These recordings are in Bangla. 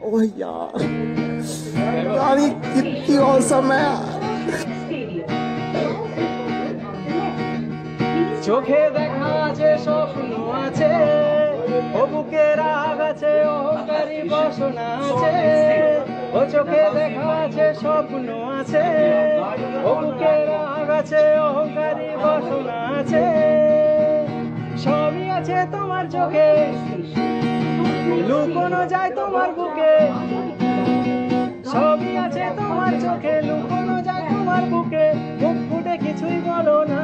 ओह यार यार ये कितनी औसम है यार। চোখে দেখা আছে স্বপ্ন আছে, ও বুকে রাগ আছে, অহংকারী বাসনা আছে। ও চোখে দেখা আছে স্বপ্ন আছে, ও বুকে রাগ আছে, অহংকারী বাসনা আছে। সবই আছে তোমার চোখে, লুকোনো যায় তোমার বুকে। সবই আছে তোমার চোখে, লুকোনো যায় তোমার বুকে। মুখ ফুটে কিছুই বলো না।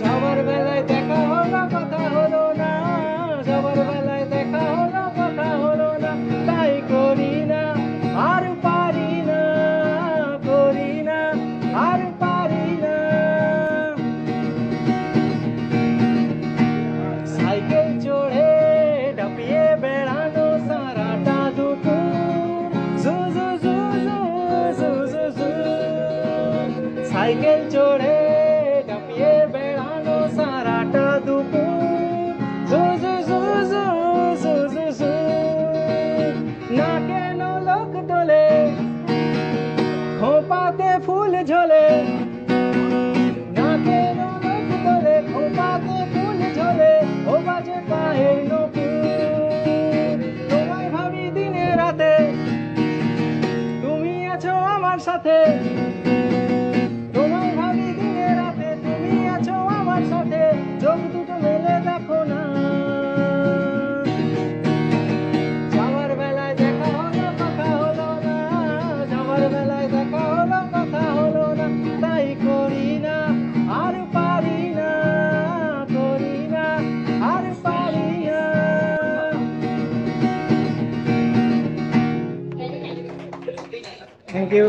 যাবার বেলায় দেখা হলো কথা হলো না, যাবার বেলায় দেখা হলো কথা হলো না। তাই করি না আর পারি না, করি না আর পারি না। সাইকেল চড়ে ডাপিয়ে বেড়ানো সারাটা দুপুর, জু জু জু জু জু জু জু। সাইকেল চড়ে ডাপিয়ে বেড়ানো সারাটা দুপুর, জু জু জু জু জু জু জু। না কেন লোক তোলে খোপাতে ফুল ঝোলে, না কেন লোক তোলে খোপাতে ফুল ঝোলে। ও বাজে পায়ের নপুর, তোমায় ভাবি দিনে রাতে, তুমি আছো আমার সাথে। তোমায় ভাবি দিনে রাতে, তুমি আছো আমার সাথে। চোখ দুটো মেলে দেখো না। যাওয়ার বেলায় দেখা হলো কথা হলো না, যাওয়ার বেলায় দেখা হলো কথা হলো না। তাই করি না আর পারি না, করি না আর পারি না। Thank you.